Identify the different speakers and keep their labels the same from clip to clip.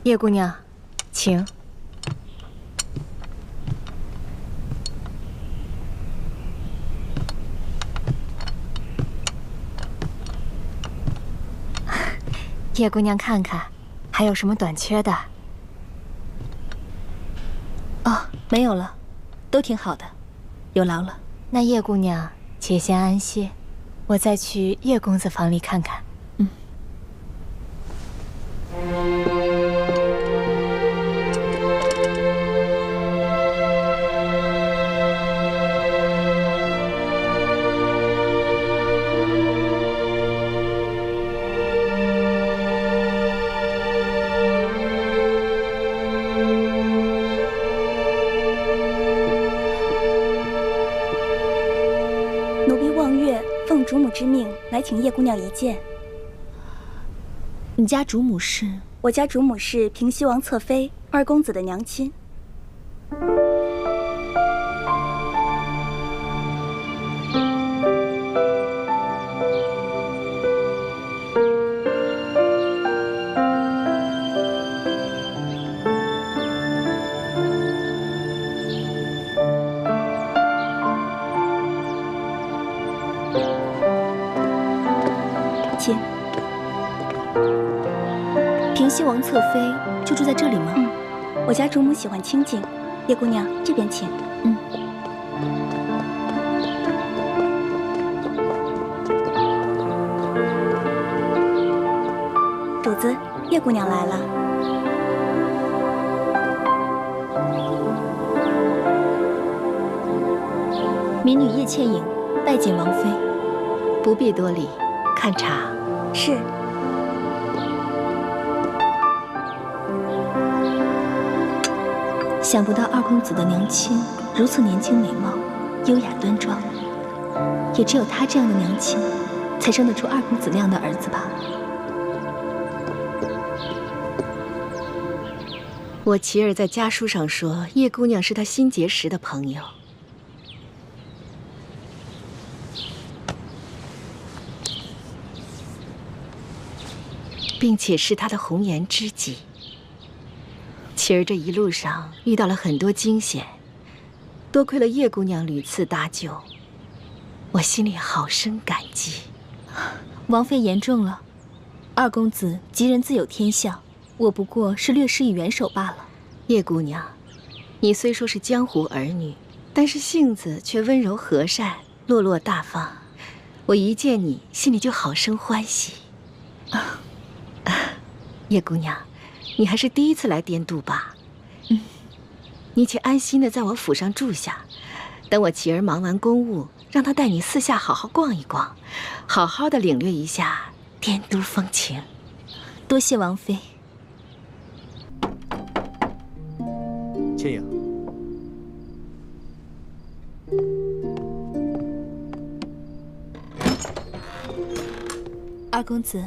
Speaker 1: 叶姑娘，请。叶姑娘，看看，还有什么短缺的？
Speaker 2: 哦，没有了，都挺好的，有劳了。
Speaker 1: 那叶姑娘且先安歇，我再去叶公子房里看看。
Speaker 2: 嗯。
Speaker 3: 奉主母之命来请叶姑娘一见。
Speaker 2: 你家主母是？
Speaker 3: 我家主母是平西王侧妃二公子的娘亲。请。
Speaker 2: 平西王侧妃就住在这里吗？
Speaker 3: 嗯，我家主母喜欢清静。叶姑娘，这边请。
Speaker 2: 嗯。
Speaker 3: 主子，叶姑娘来了。
Speaker 2: 民女叶倩影拜见王妃。
Speaker 1: 不必多礼，看茶。
Speaker 3: 是。
Speaker 2: 想不到二公子的娘亲如此年轻美貌，优雅端庄，也只有她这样的娘亲，才生得出二公子那样的儿子吧。
Speaker 4: 我琪儿在家书上说，叶姑娘是她新结识的朋友。并且是她的红颜知己。琪儿这一路上遇到了很多惊险，多亏了叶姑娘屡次搭救，我心里好生感激。
Speaker 2: 王妃言重了，二公子吉人自有天相，我不过是略施以援手罢了。
Speaker 4: 叶姑娘，你虽说是江湖儿女，但是性子却温柔和善，落落大方。我一见你，心里就好生欢喜。叶姑娘，你还是第一次来滇度吧？你且安心的在我府上住下，等我琪儿忙完公务，让她带你四下好好逛一逛，好好的领略一下滇都风情。
Speaker 2: 多谢王妃。
Speaker 5: 倩影，
Speaker 2: 二公子。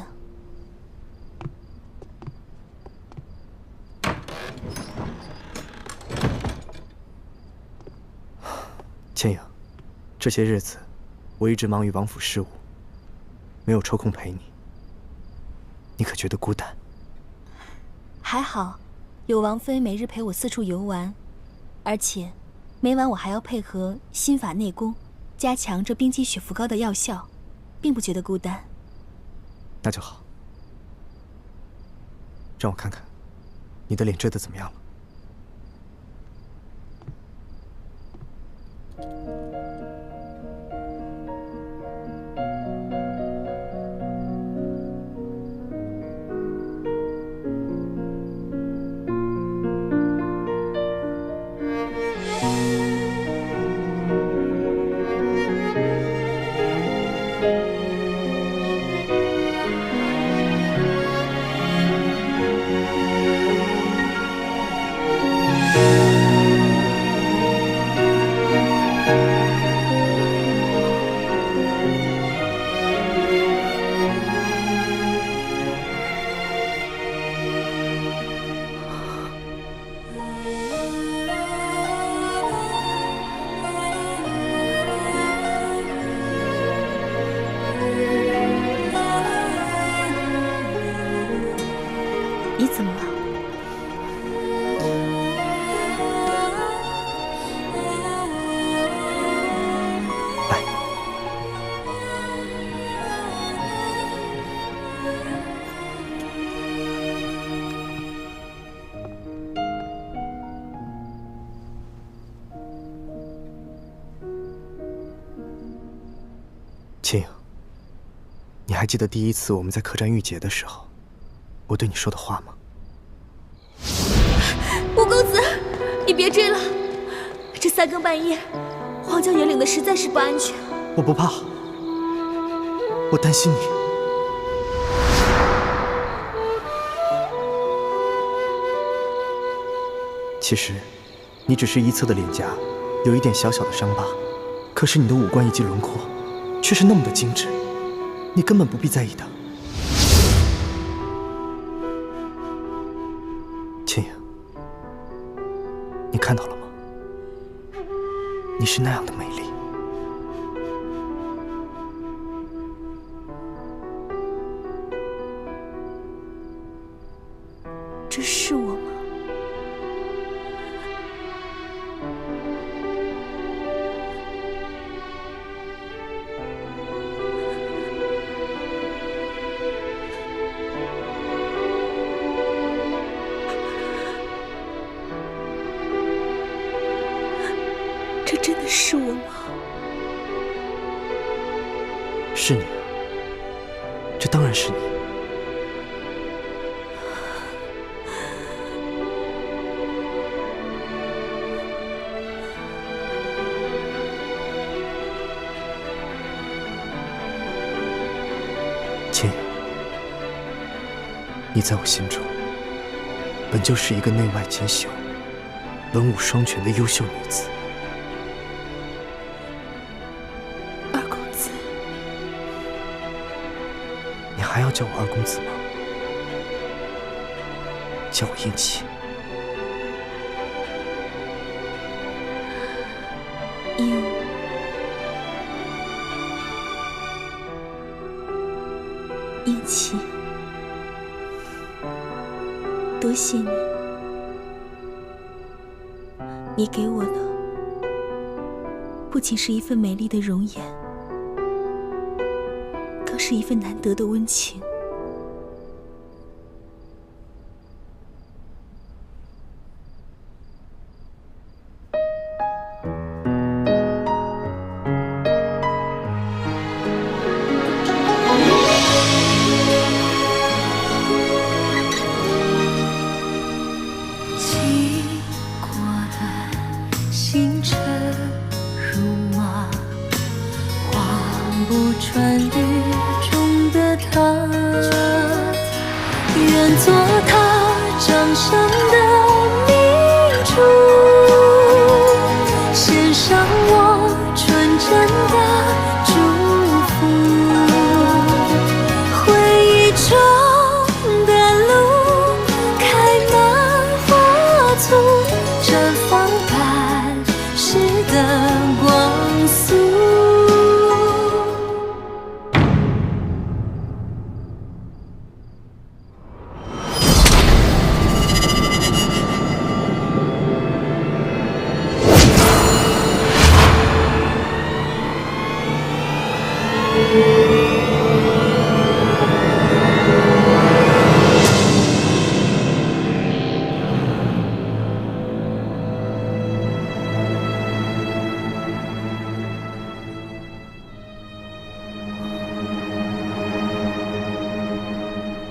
Speaker 5: 倩影，这些日子我一直忙于王府事务，没有抽空陪你。你可觉得孤单？
Speaker 2: 还好，有王妃每日陪我四处游玩，而且每晚我还要配合心法内功，加强这冰肌雪肤膏的药效，并不觉得孤单。
Speaker 5: 那就好。让我看看，你的脸遮得怎么样了？秦影，你还记得第一次我们在客栈遇劫的时候，我对你说的话吗？
Speaker 2: 吴公子，你别追了，这3更半夜，荒郊野岭的实在是不安全。
Speaker 5: 我不怕，我担心你。其实，你只是一侧的脸颊有一点小小的伤疤，可是你的五官以及轮廓却是那么的精致，你根本不必在意的。秦影，你看到了吗？你是那样的美丽。
Speaker 2: 这是我吗？这真的是我吗？
Speaker 5: 是你啊，这当然是你。秦影，你在我心中本就是一个内外兼修、文武双全的优秀女子。
Speaker 2: 二公子，
Speaker 5: 你还要叫我二公子吗？叫我殷琦。
Speaker 2: 殷琦，多谢你，你给我的不仅是一份美丽的容颜，更是一份难得的温情。
Speaker 6: 星辰如马，画不穿雨中的他，愿做他掌上的明珠，献上我纯真的祝福。回忆中的路开满花簇，绽放般是的光速。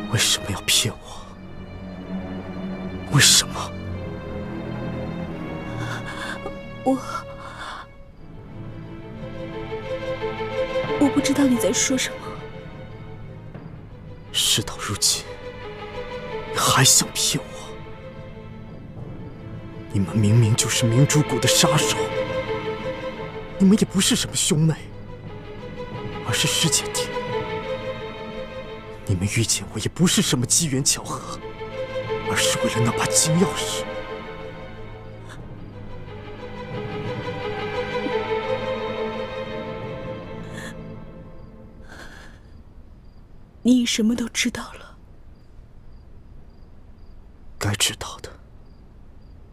Speaker 5: 为什么要骗我？为什么？
Speaker 2: 我不知道你在说什么。
Speaker 5: 事到如今，你还想骗我？你们明明就是明珠谷的杀手，你们也不是什么兄妹，而是师姐弟。你们遇见我也不是什么机缘巧合，而是为了那把金钥匙。
Speaker 2: 你什么都知道了。
Speaker 5: 该知道的，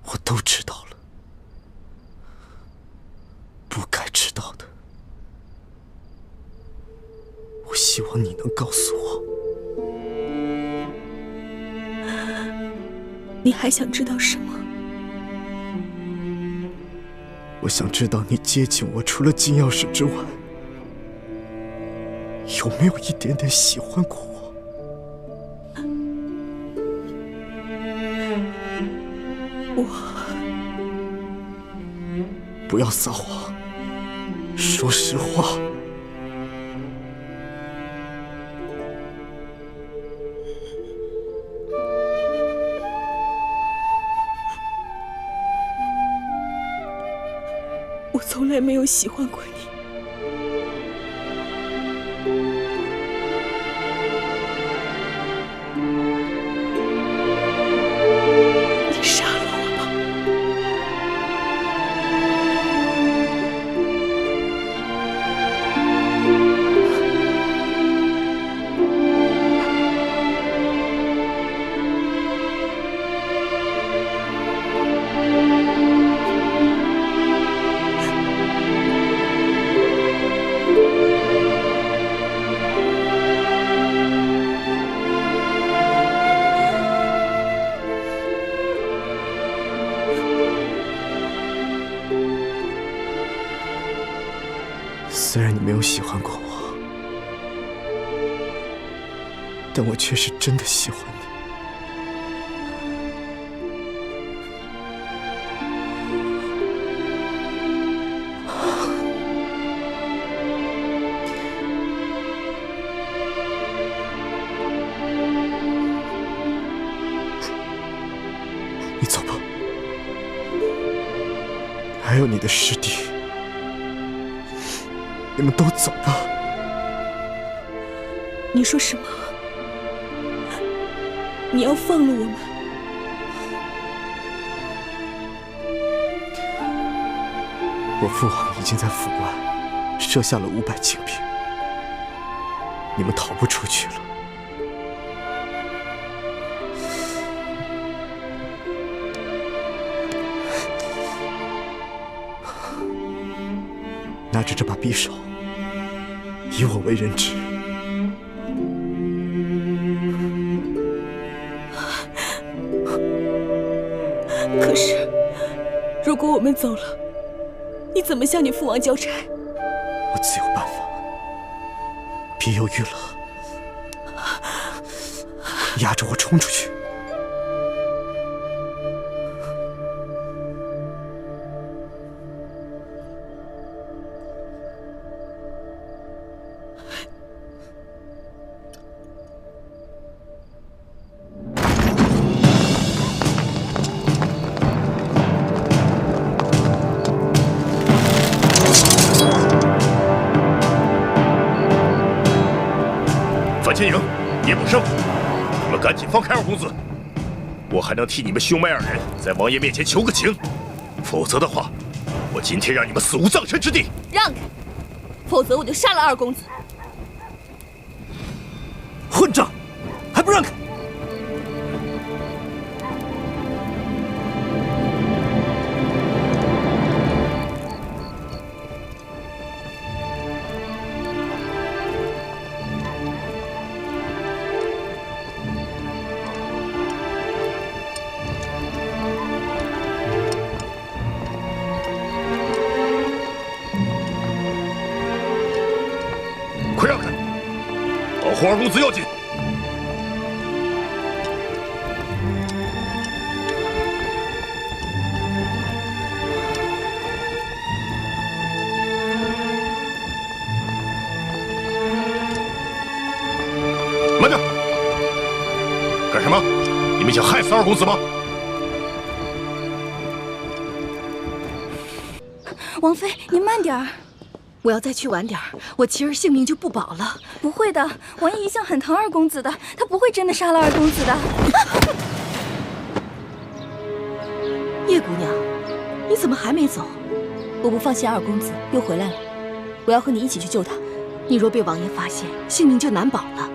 Speaker 5: 我都知道了；不该知道的，我希望你能告诉我。
Speaker 2: 你还想知道什么？
Speaker 5: 我想知道你接近我除了金钥匙之外，有没有一点点喜欢过我？不要撒谎，说实话。
Speaker 6: 我从来没有喜欢过你。你杀了我吧！
Speaker 5: 虽然你没有喜欢过我，但我却是真的喜欢你。你走吧，还有你的师弟。你们都走吧。
Speaker 6: 你说什么？你要放了我们？
Speaker 5: 我父王已经在府外设下了500精兵，你们逃不出去了。拿着这把匕首，以我为人质。
Speaker 6: 可是，如果我们走了，你怎么向你父王交差？
Speaker 5: 我自有办法。别犹豫了，压着我冲出去。
Speaker 7: 范千影、叶补生，你们赶紧放开二公子，我还能替你们兄妹2人在王爷面前求个情，否则的话，我今天让你们死无葬身之地。
Speaker 2: 让开，否则我就杀了二公子。
Speaker 5: 混账，还不让开！
Speaker 7: 快让开，保护二公子要紧。慢着！干什么？你们想害死二公子吗？
Speaker 3: 王妃，您慢点儿。
Speaker 4: 我要再去晚点儿，我琪儿性命就不保了。
Speaker 3: 不会的，王爷一向很疼二公子的，他不会真的杀了二公子的。
Speaker 4: 叶姑娘，你怎么还没走？
Speaker 2: 我不放心二公子又回来了，我要和你一起去救他。
Speaker 4: 你若被王爷发现，性命就难保了，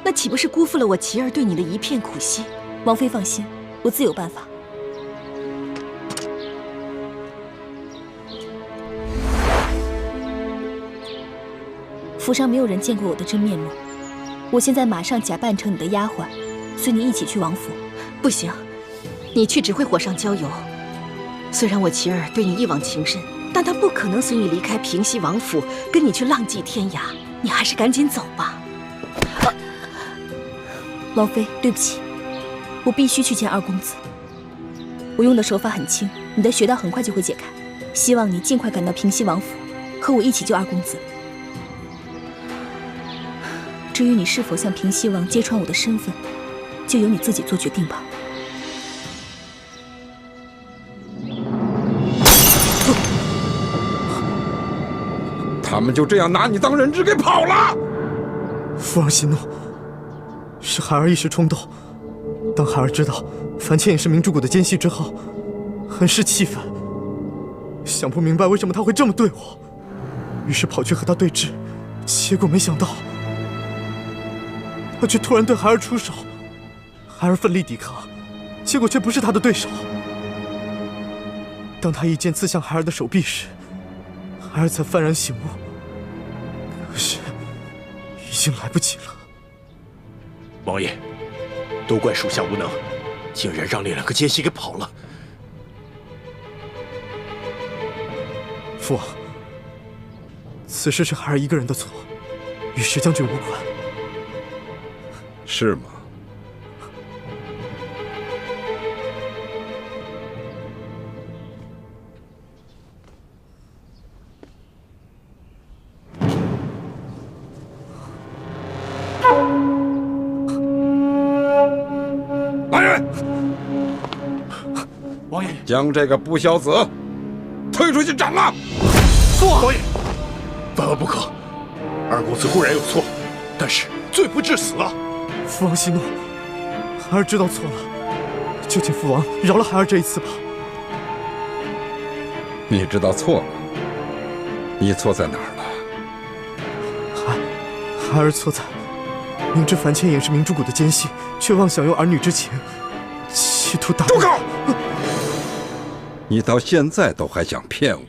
Speaker 4: 那岂不是辜负了我琪儿对你的一片苦心？
Speaker 2: 王妃放心，我自有办法。府上没有人见过我的真面目，我现在马上假扮成你的丫鬟，随你一起去王府。
Speaker 4: 不行，你去只会火上浇油。虽然我琪儿对你一往情深，但她不可能随你离开平西王府，跟你去浪迹天涯。你还是赶紧走吧。
Speaker 2: 王妃，对不起，我必须去见二公子。我用的手法很轻，你的穴道很快就会解开。希望你尽快赶到平西王府，和我一起救二公子。至于你是否向平西王揭穿我的身份，就由你自己做决定吧。
Speaker 8: 他们就这样拿你当人质给跑了。
Speaker 5: 父王息怒，是孩儿一时冲动。当孩儿知道樊倩也是明珠谷的奸细之后，很是气愤，想不明白为什么他会这么对我，于是跑去和他对峙，结果没想到他却突然对孩儿出手，孩儿奋力抵抗，结果却不是他的对手。当他一剑刺向孩儿的手臂时，孩儿才幡然醒悟，可是已经来不及了。
Speaker 7: 王爷，都怪属下无能，竟然让那2个奸细给跑了。
Speaker 5: 父王，此事是孩儿一个人的错，与石将军无关。
Speaker 8: 是吗？来人！
Speaker 7: 王爷，
Speaker 8: 将这个不孝子推出去斩了！
Speaker 7: 父王，王爷，万万不可！二公子固然有错，但是罪不至死啊！
Speaker 5: 父王息怒，孩儿知道错了，就请父王饶了孩儿这一次吧。
Speaker 8: 你知道错了，你错在哪儿了？
Speaker 5: 孩儿错在明知樊倩也是明珠谷的奸细，却妄想用儿女之情，企图打。
Speaker 8: 住口！你到现在都还想骗我？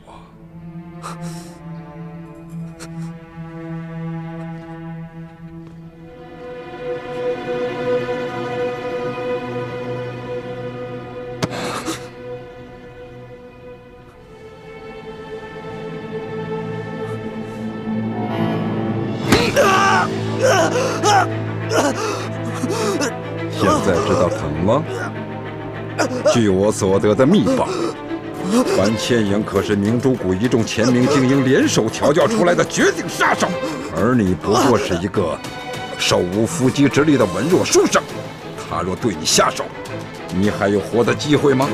Speaker 8: 现在知道疼了？据我所得的密报，樊倩影可是明珠谷一众前明精英联手调教出来的绝顶杀手，而你不过是一个手无缚鸡之力的文弱书生。他若对你下手，你还有活的机会吗？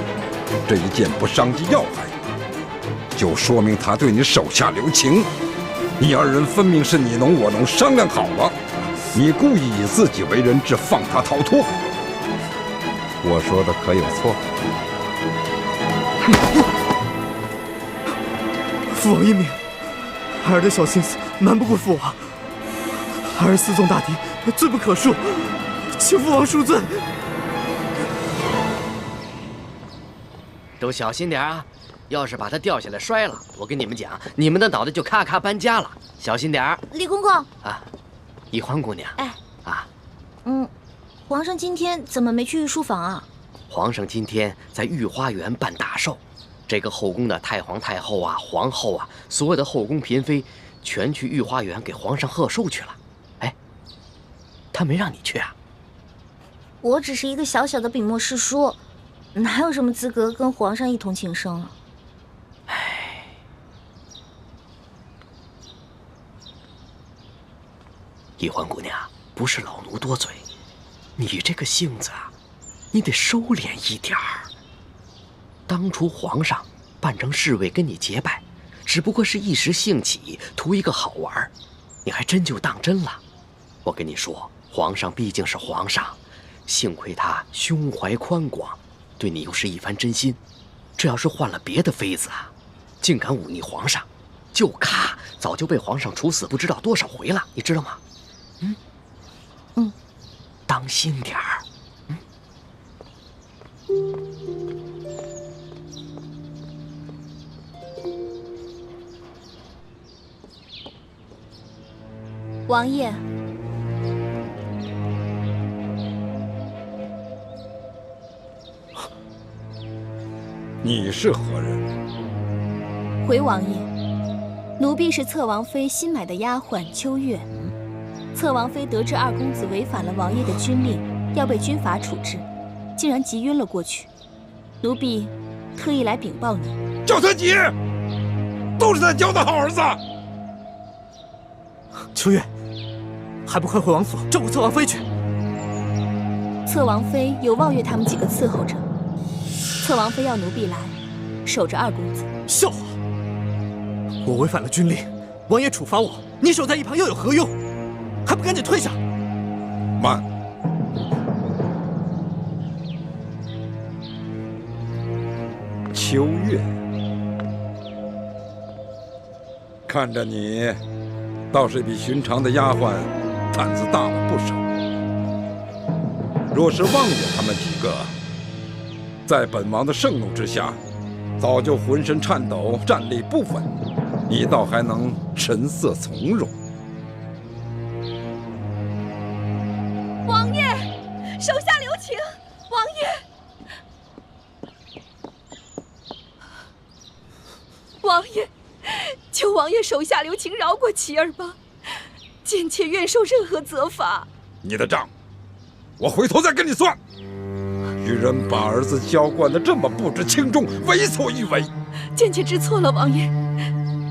Speaker 8: 这一剑不伤及要害，就说明他对你手下留情。你二人分明是你侬我侬，商量好了，你故意以自己为人质，放他逃脱。我说的可有错？
Speaker 5: 父王英明，孩儿的小心思瞒不过父王，孩儿私纵大敌，罪不可恕，请父王恕罪。
Speaker 9: 都小心点啊！要是把它掉下来摔了，我跟你们讲，你们的脑袋就咔咔搬家了。小心点儿。
Speaker 2: 李公公
Speaker 9: 啊，宜欢姑娘。
Speaker 2: 哎，
Speaker 9: 啊，
Speaker 2: 皇上今天怎么没去御书房啊？
Speaker 9: 皇上今天在御花园办大寿，这个后宫的太皇太后啊、皇后啊，所有的后宫嫔妃，全去御花园给皇上贺寿去了。哎，他没让你去啊？
Speaker 2: 我只是一个小小的笔墨侍书，哪有什么资格跟皇上一同庆生啊？
Speaker 9: 哎，宜欢姑娘，不是老奴多嘴，你这个性子啊，你得收敛一点儿。当初皇上扮成侍卫跟你结拜，只不过是一时兴起，图一个好玩，你还真就当真了。我跟你说，皇上毕竟是皇上，幸亏他胸怀宽广，对你又是一番真心。这要是换了别的妃子啊，竟敢忤逆皇上，就咔早就被皇上处死不知道多少回了，你知道吗？当心点儿。
Speaker 2: 王爷，
Speaker 8: 你是何人？
Speaker 2: 回王爷，奴婢是侧王妃新买的丫鬟秋月。侧王妃得知二公子违反了王爷的军令，要被军法处置，竟然急晕了过去。奴婢特意来禀报你。
Speaker 8: 叫他急，都是他教的好儿子。
Speaker 5: 秋月，还不快回王府照顾侧王妃去！
Speaker 2: 侧王妃有望月他们几个伺候着，侧王妃要奴婢来守着二公子。
Speaker 5: 笑话！我违反了军令，王爷处罚我，你守在一旁又有何用？还不赶紧退下！
Speaker 8: 慢！秋月，看着你，倒是比寻常的丫鬟胆子大了不少。若是望月他们几个，在本王的盛怒之下，早就浑身颤抖，站立不稳，你倒还能神色从容。
Speaker 3: 王爷，手下留情！王爷，王爷，求王爷手下留情，饶过琪儿吧，贱妾愿受任何责罚。
Speaker 8: 你的账，我回头再跟你算。愚人把儿子娇惯得这么不知轻重，为所欲为。
Speaker 3: 贱妾知错了，王爷。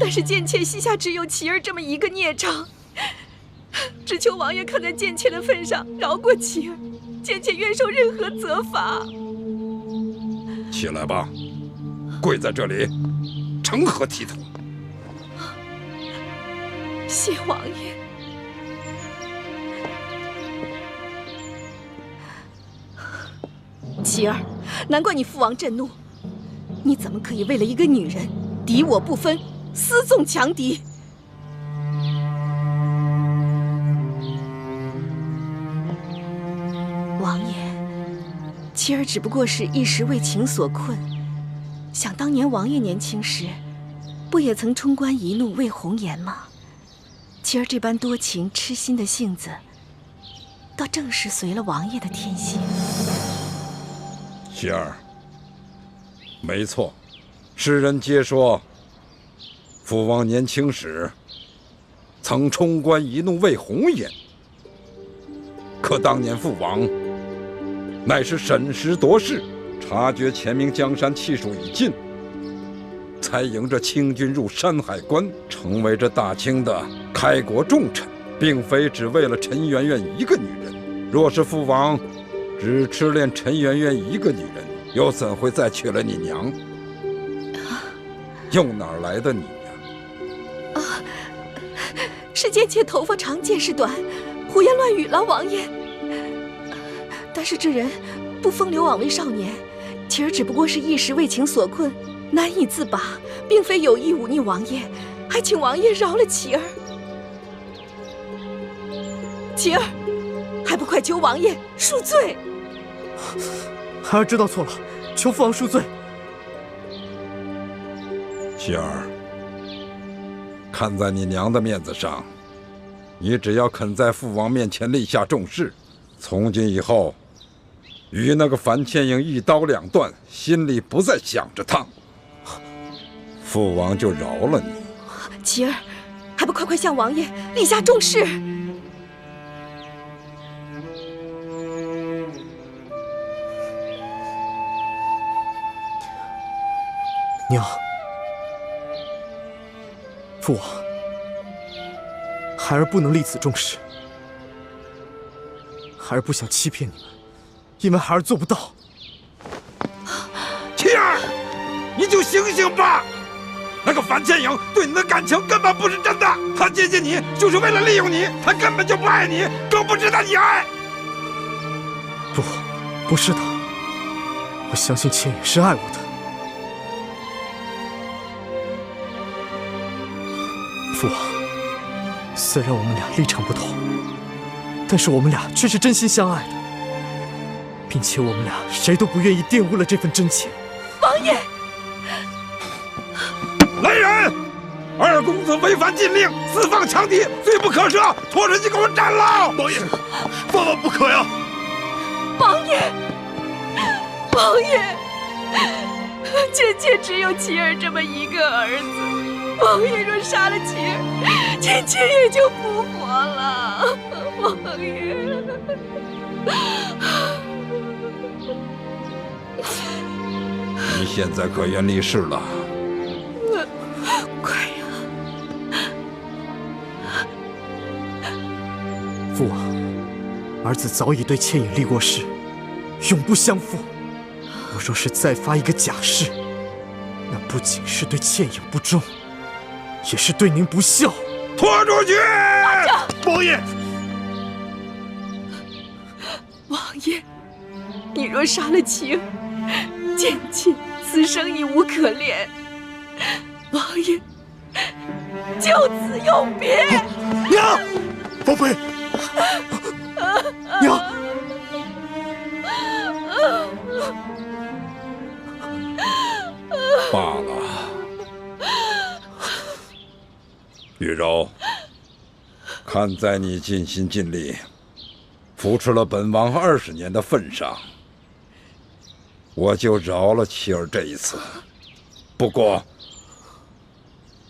Speaker 3: 但是贱妾膝下只有琪儿这么一个孽障，只求王爷看在贱妾的份上，饶过琪儿。贱妾愿受任何责罚。
Speaker 8: 起来吧，跪在这里，成何体统？
Speaker 3: 谢王爷。琪儿，难怪你父王震怒，你怎么可以为了一个女人敌我不分，私纵强敌？王爷，琪儿只不过是一时为情所困。想当年王爷年轻时，不也曾冲冠一怒为红颜吗？琪儿这般多情痴心的性子，倒正是随了王爷的天性。
Speaker 8: 喜儿，没错，世人皆说父王年轻时曾冲冠一怒为红颜，可当年父王乃是审时度势，察觉前明江山气数已尽，才迎着清军入山海关，成为这大清的开国重臣，并非只为了陈圆圆一个女人。若是父王只痴恋陈圆圆一个女人，又怎会再娶了你娘？又哪儿来的你娘？
Speaker 3: 是贱妾头发长见识短，胡言乱语了，王爷。但是这人不风流枉为少年，琪儿只不过是一时为情所困，难以自拔，并非有意忤逆王爷，还请王爷饶了琪儿。琪儿，还不快求王爷恕罪！
Speaker 5: 孩儿知道错了，求父王恕罪。
Speaker 8: 喜儿，看在你娘的面子上，你只要肯在父王面前立下重誓，从今以后与那个樊倩影一刀两断，心里不再想着他，父王就饶了你。
Speaker 3: 琪儿，还不快快向王爷立下重誓！
Speaker 5: 娘，父王，孩儿不能立此重誓，孩儿不想欺骗你们，因为孩儿做不到。
Speaker 8: 琪儿，你就醒醒吧！那个樊倩影对你的感情根本不是真的，他接近你就是为了利用你，他根本就不爱你，更不值得你爱。
Speaker 5: 不是的，我相信倩影是爱我的。父王，虽然我们俩立场不同，但是我们俩却是真心相爱的，并且我们俩谁都不愿意玷污了这份真情。
Speaker 3: 王爷，
Speaker 8: 来人！二公子违反禁令，私放强敌，罪不可赦，拖出去给我斩了！
Speaker 7: 王爷，万万不可呀！
Speaker 3: 王爷，王爷，贱妾只有琪儿这么一个儿子。王爷若杀了妻儿，千千也就不活了。王爷，
Speaker 8: 你现在可愿立誓了？
Speaker 3: 快呀！
Speaker 5: 父王，儿子早已对倩影立过誓，永不相负。我若是再发一个假誓，那不仅是对倩影不忠，也是对您不孝。
Speaker 8: 拖出去！
Speaker 7: 王爷，
Speaker 3: 王爷，你若杀了妻儿，贱妾此生已无可恋。王爷，就此永别。
Speaker 5: 娘，王妃，娘。
Speaker 8: 罢了，玉柔，看在你尽心尽力扶持了本王20年的份上，我就饶了妻儿这一次。不过，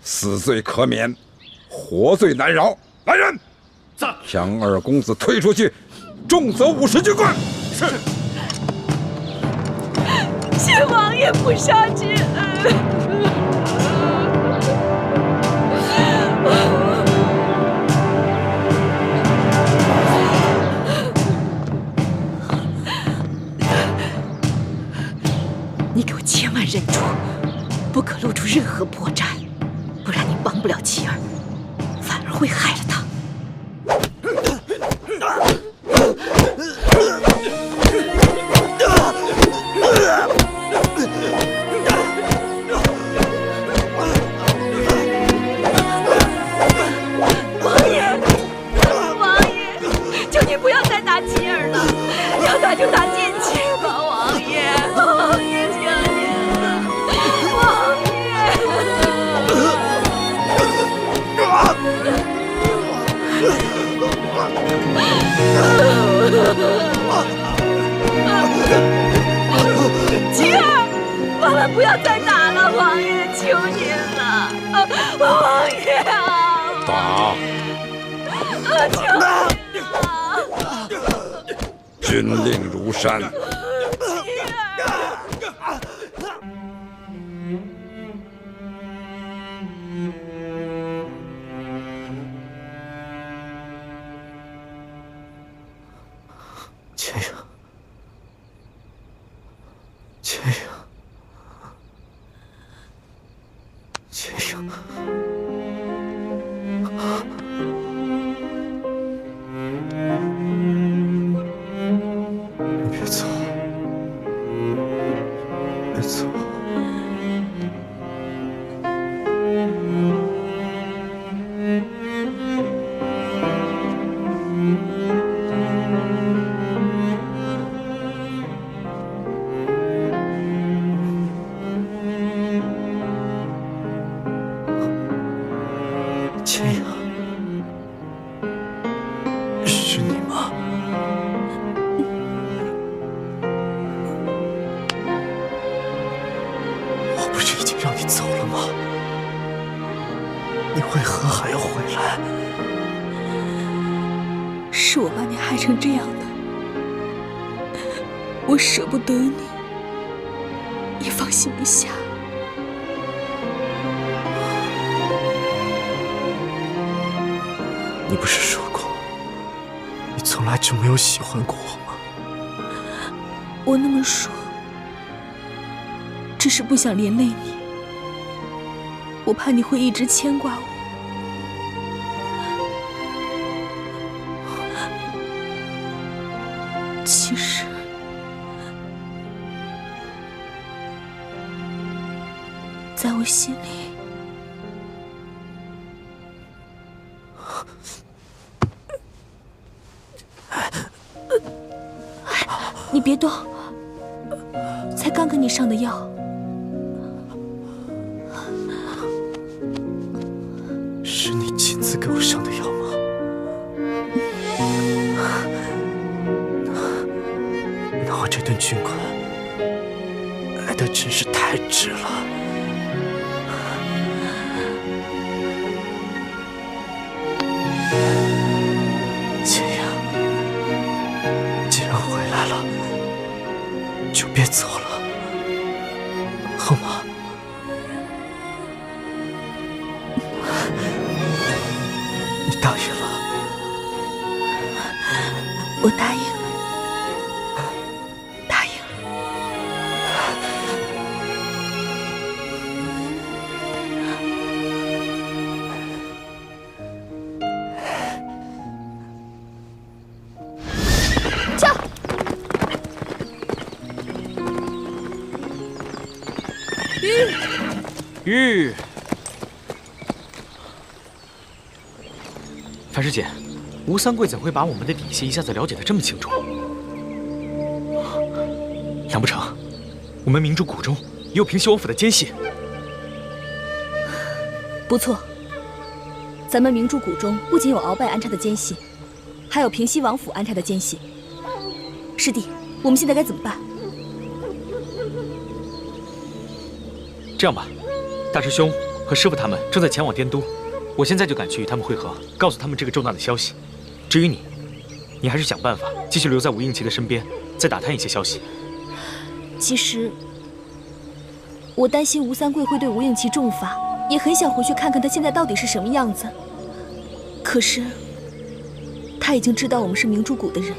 Speaker 8: 死罪可免，活罪难饶。来人，将二公子推出去，重责50军棍。
Speaker 7: 是。
Speaker 3: 谢王爷不杀之恩。
Speaker 4: 你给我千万忍住，不可露出任何破绽，不然你帮不了妻儿，反而会害了她。
Speaker 3: 不要再打妻儿了，要打就打贱妾吧，王爷，王爷，求您了，王爷。妻儿，我们不要再打了，王爷，求您了，王爷啊！
Speaker 8: 打！
Speaker 3: 求您！
Speaker 8: 军令如山。
Speaker 5: 倩影，倩影，倩影。别走，别走。倩影，是你吗？我不是已经让你走了吗？你为何还要回来？
Speaker 2: 是我把你害成这样的，我舍不得你，也放心不下。
Speaker 5: 你不是说过，你从来就没有喜欢过我吗？
Speaker 2: 我那么说，只是不想连累你，我怕你会一直牵挂我。其实，在我心里，你别动，才刚给你上的药。
Speaker 5: 是你亲自给我上的药吗？那我这顿军棍挨得真是太值了。
Speaker 10: 玉，樊师姐，吴三桂怎会把我们的底细一下子了解得这么清楚？难不成我们明珠谷中也有平西王府的奸细？
Speaker 2: 不错，咱们明珠谷中不仅有鳌拜安插的奸细，还有平西王府安插的奸细。师弟，我们现在该怎么办？
Speaker 10: 这样吧，大师兄和师傅他们正在前往滇都，我现在就赶去与他们会合，告诉他们这个重大的消息。至于你，你还是想办法继续留在吴应奇的身边，再打探一些消息。
Speaker 2: 其实，我担心吴三桂会对吴应奇重罚，也很想回去看看他现在到底是什么样子。可是，他已经知道我们是明珠谷的人，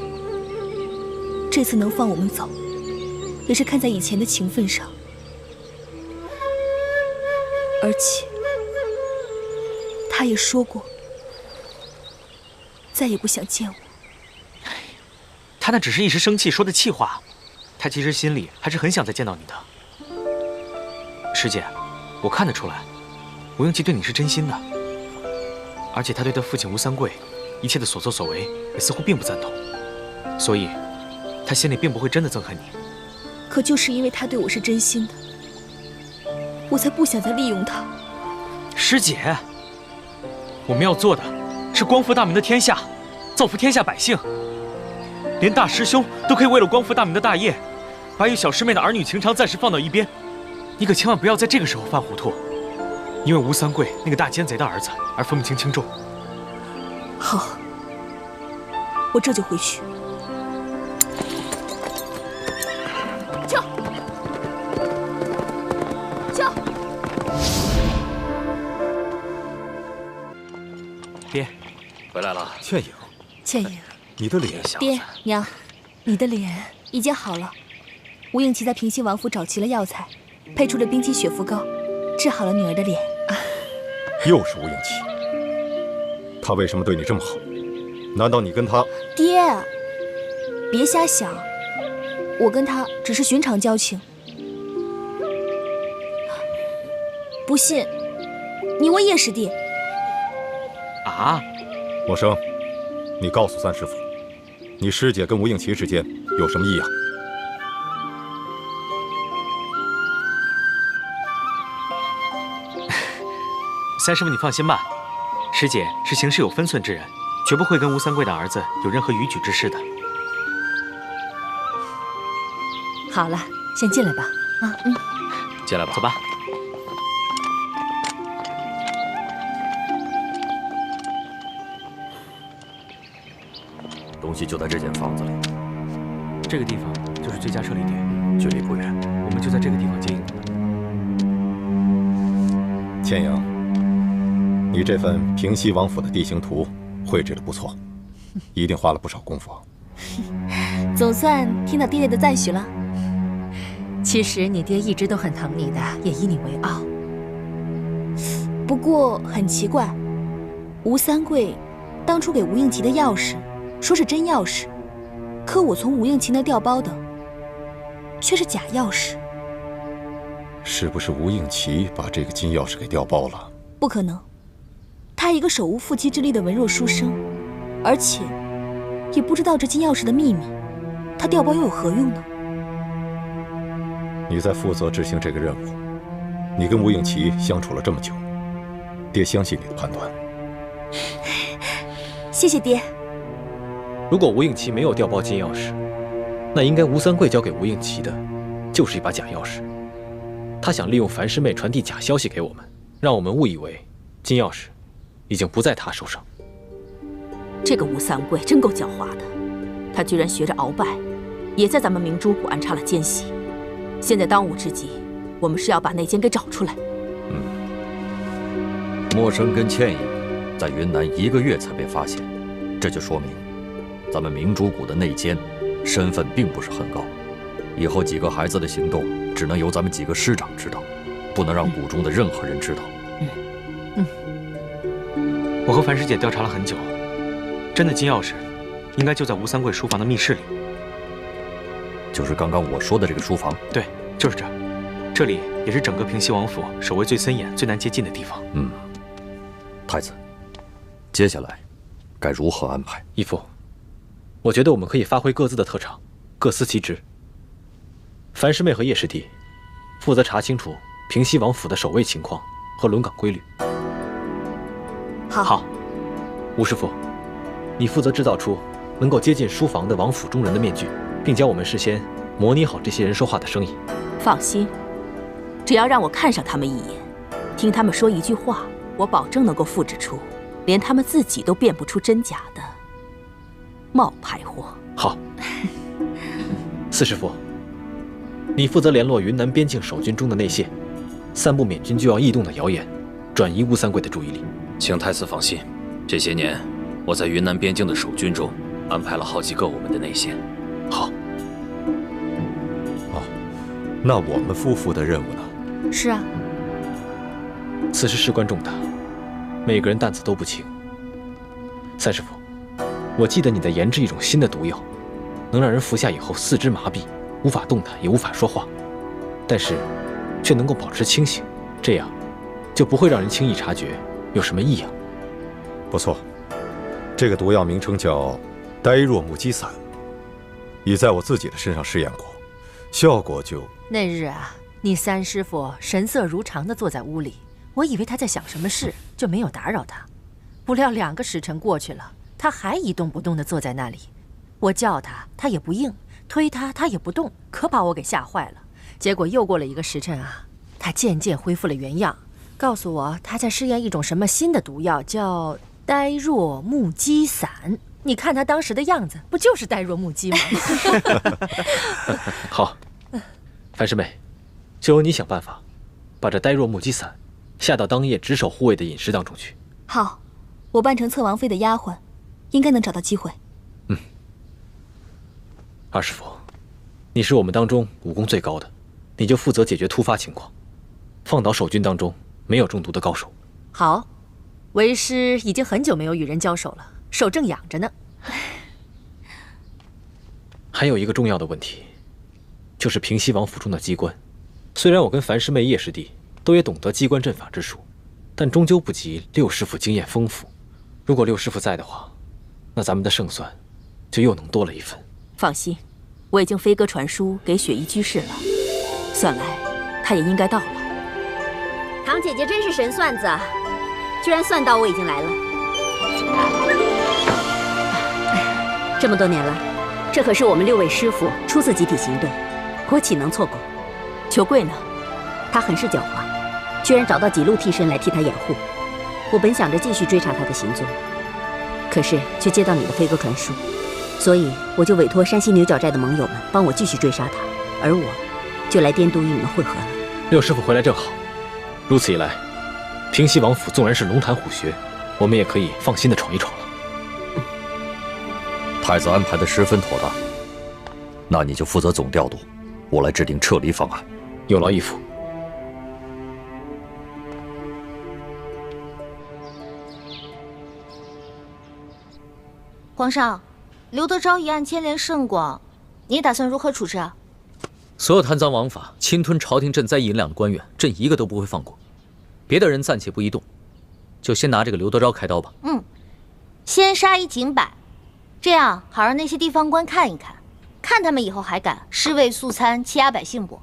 Speaker 2: 这次能放我们走，也是看在以前的情分上。而且，他也说过，再也不想见我。
Speaker 10: 他那只是一时生气说的气话，他其实心里还是很想再见到你的。师姐，我看得出来，吴应奇对你是真心的，而且他对他父亲吴三桂一切的所作所为也似乎并不赞同，所以，他心里并不会真的憎恨你。
Speaker 2: 可就是因为他对我是真心的，我才不想再利用他。
Speaker 10: 师姐，我们要做的是光复大明的天下，造福天下百姓。连大师兄都可以为了光复大明的大业，把与小师妹的儿女情长暂时放到一边，你可千万不要在这个时候犯糊涂，因为吴三桂那个大奸贼的儿子而分不清轻重。
Speaker 2: 好，我这就回去。撤！撤！
Speaker 10: 爹，
Speaker 9: 回来了。
Speaker 5: 倩影，
Speaker 2: 倩影，
Speaker 5: 你的脸……
Speaker 2: 爹娘，你的脸已经好了。吴应奇在平西王府找齐了药材，配出了冰肌雪肤膏，治好了女儿的脸。
Speaker 11: 又是吴应奇，他为什么对你这么好？难道你跟他……
Speaker 2: 爹，别瞎想，我跟他只是寻常交情。不信，你问叶师弟。
Speaker 10: 啊！
Speaker 11: 默生，你告诉三师傅，你师姐跟吴应奇之间有什么异样？
Speaker 10: 三师傅，你放心吧，师姐是行事有分寸之人，绝不会跟吴三桂的儿子有任何逾矩之事的。
Speaker 1: 好了，先进来吧。啊，
Speaker 9: 进来吧，
Speaker 10: 走吧。
Speaker 9: 东西就在这间房子里，
Speaker 10: 这个地方就是最佳撤离点，
Speaker 9: 距离不远，
Speaker 10: 我们就在这个地方接应。
Speaker 11: 倩影，你这份平西王府的地形图绘制的不错，一定花了不少功夫。
Speaker 2: 总算听到爹爹的赞许了。
Speaker 1: 其实你爹一直都很疼你的，也以你为傲。
Speaker 2: 不过很奇怪，吴三桂当初给吴应奇的钥匙说是真钥匙，可我从吴应奇那调包的却是假钥匙。
Speaker 11: 是不是吴应奇把这个金钥匙给调包了？
Speaker 2: 不可能，他一个手无缚鸡之力的文弱书生，而且也不知道这金钥匙的秘密，他调包又有何用呢？
Speaker 11: 你在负责执行这个任务，你跟吴应奇相处了这么久，爹相信你的判断。
Speaker 2: 谢谢爹。
Speaker 12: 如果吴应奇没有调包金钥匙，那应该吴三桂交给吴应奇的就是一把假钥匙。他想利用樊师妹传递假消息给我们，让我们误以为金钥匙已经不在他手上。
Speaker 13: 这个吴三桂真够狡猾的，他居然学着鳌拜，也在咱们明珠谷安插了奸细。现在当务之急，我们是要把内奸给找出来。
Speaker 9: 默生跟倩影在云南1个月才被发现，这就说明咱们明珠谷的内奸身份并不是很高。以后几个孩子的行动只能由咱们几个师长知道，不能让谷中的任何人知道。
Speaker 10: 我和樊师姐调查了很久，真的金钥匙应该就在吴三桂书房的密室里。
Speaker 9: 就是刚刚我说的这个书房？
Speaker 10: 对，就是这儿。这里也是整个平西王府守卫最森严、最难接近的地方。
Speaker 14: 太子，接下来该如何安排？
Speaker 12: 义父，我觉得我们可以发挥各自的特长，各司其职。樊师妹和叶师弟负责查清楚平西王府的守卫情况和轮岗规律。好。吴师傅，你负责制造出能够接近书房的王府中人的面具，并教我们事先模拟好这些人说话的声音。
Speaker 13: 放心，只要让我看上他们一眼，听他们说一句话，我保证能够复制出连他们自己都辨不出真假的冒牌货。
Speaker 12: 好。四师傅，你负责联络云南边境守军中的内线，散布缅军就要异动的谣言，转移吴三桂的注意力。
Speaker 15: 请太子放心，这些年我在云南边境的守军中安排了好几个我们的内线。
Speaker 12: 好。
Speaker 11: 那我们夫妇的任务呢？
Speaker 2: 是啊，
Speaker 12: 此事事关重大，每个人担子都不轻。三师傅，我记得你在研制一种新的毒药，能让人服下以后四肢麻痹，无法动弹，也无法说话，但是却能够保持清醒，这样就不会让人轻易察觉有什么异样。
Speaker 11: 不错，这个毒药名称叫呆若木鸡散，已在我自己的身上试验过，效果就……
Speaker 16: 那日啊，你三师傅神色如常地坐在屋里，我以为他在想什么事，就没有打扰他。不料2个时辰过去了，他还一动不动地坐在那里。我叫他，他也不应；推他，他也不动，可把我给吓坏了。结果又过了1个时辰啊，他渐渐恢复了原样，告诉我他在试验一种什么新的毒药，叫呆若木鸡散。你看他当时的样子，不就是呆若木鸡吗？
Speaker 12: 好。樊师妹，就由你想办法，把这呆若木鸡散下到当夜值守护卫的饮食当中去。
Speaker 2: 好，我扮成侧王妃的丫鬟，应该能找到机会。
Speaker 12: 二师傅，你是我们当中武功最高的，你就负责解决突发情况，放倒守军当中没有中毒的高手。
Speaker 16: 好，为师已经很久没有与人交手了，手正痒着呢。
Speaker 12: 还有一个重要的问题，就是平西王府中的机关。虽然我跟樊师妹、叶师弟都也懂得机关阵法之术，但终究不及六师傅经验丰富。如果六师傅在的话，那咱们的胜算就又能多了一分。
Speaker 13: 放心，我已经飞鸽传书给雪衣居士了，算来他也应该到了。
Speaker 17: 堂姐姐真是神算子啊，居然算到我已经来了。这么多年了，这可是我们6位师傅初次集体行动，我岂能错过？
Speaker 13: 裘贵呢？
Speaker 17: 他很是狡猾，居然找到几路替身来替他掩护。我本想着继续追查他的行踪，可是却接到你的飞鸽传书，所以我就委托山西牛角寨的盟友们帮我继续追杀他，而我就来滇都与你们会合了。
Speaker 12: 六师傅回来正好，如此一来，平西王府纵然是龙潭虎穴，我们也可以放心的闯一闯了。
Speaker 14: 太子安排的十分妥当，那你就负责总调度，我来制定撤离方案。
Speaker 12: 有劳义父。
Speaker 18: 皇上，刘德昭一案牵连甚广，你打算如何处置啊？
Speaker 15: 所有贪赃枉法、侵吞朝廷赈灾银两的官员，朕一个都不会放过。别的人暂且不宜动，就先拿这个刘德昭开刀吧。
Speaker 18: 先杀一儆百，这样好让那些地方官看一看，看他们以后还敢尸位素餐、欺压百姓不？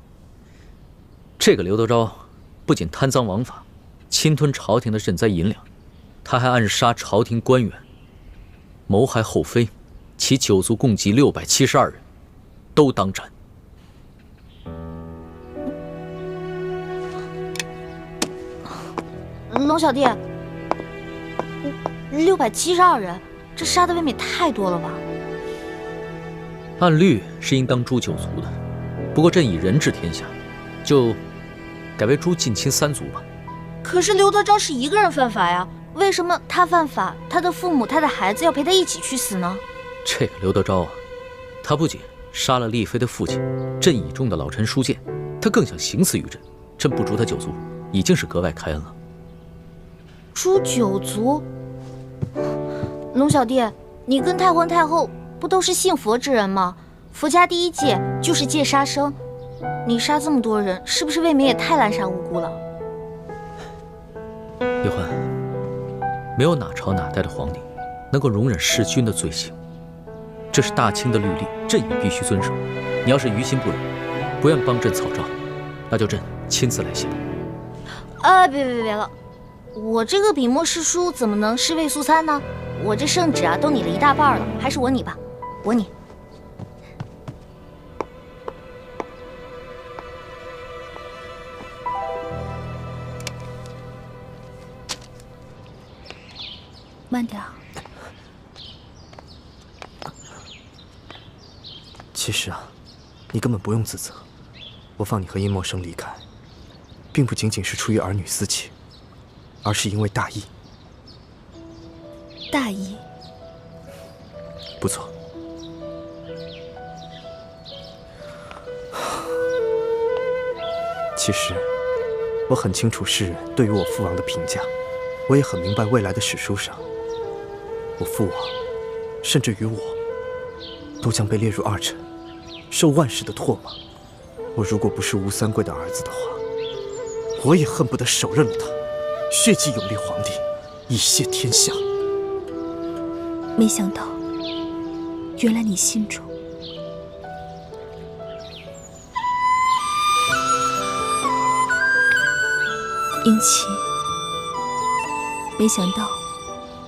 Speaker 15: 这个刘德昭不仅贪赃枉法、侵吞朝廷的赈灾银两，他还暗杀朝廷官员，谋害后妃，其9族共计672人，都当斩。
Speaker 18: 龙小弟，672人，这杀的未免太多了吧？
Speaker 15: 按律是应当诛9族的，不过朕以人治天下，就改为诛近亲3族吧。
Speaker 18: 可是刘德昭是一个人犯法呀，为什么他犯法，他的父母、他的孩子要陪他一起去死呢？
Speaker 15: 这个刘德昭啊，他不仅杀了丽妃的父亲朕倚重的老臣舒建，他更想行刺于朕。朕不诛他9族，已经是格外开恩了。
Speaker 18: 诛9族？龙小弟，你跟太皇太后不都是信佛之人吗？佛家第一戒就是戒杀生，你杀这么多人，是不是未免也太滥杀无辜了？
Speaker 15: 叶欢，没有哪朝哪代的皇帝能够容忍弑君的罪行，这是大清的律例，朕也必须遵守。你要是于心不忍，不愿帮朕草诏，那就朕亲自来写。
Speaker 18: 别了，我这个笔墨诗书怎么能尸位素餐呢？我这圣旨啊都拟了一大半了，还是我拟吧，我拟。
Speaker 2: 慢点。
Speaker 5: 其实啊，你根本不用自责。我放你和殷默生离开，并不仅仅是出于儿女私情，而是因为大义。
Speaker 2: 大义。
Speaker 5: 不错。其实，我很清楚世人对于我父王的评价，我也很明白未来的史书上，我父王，甚至于我，都将被列入二臣，受万世的唾骂。我如果不是吴三桂的儿子的话，我也恨不得手刃了他，血祭永历皇帝，以谢天下。
Speaker 2: 没想到，原来你心中英奇，没想到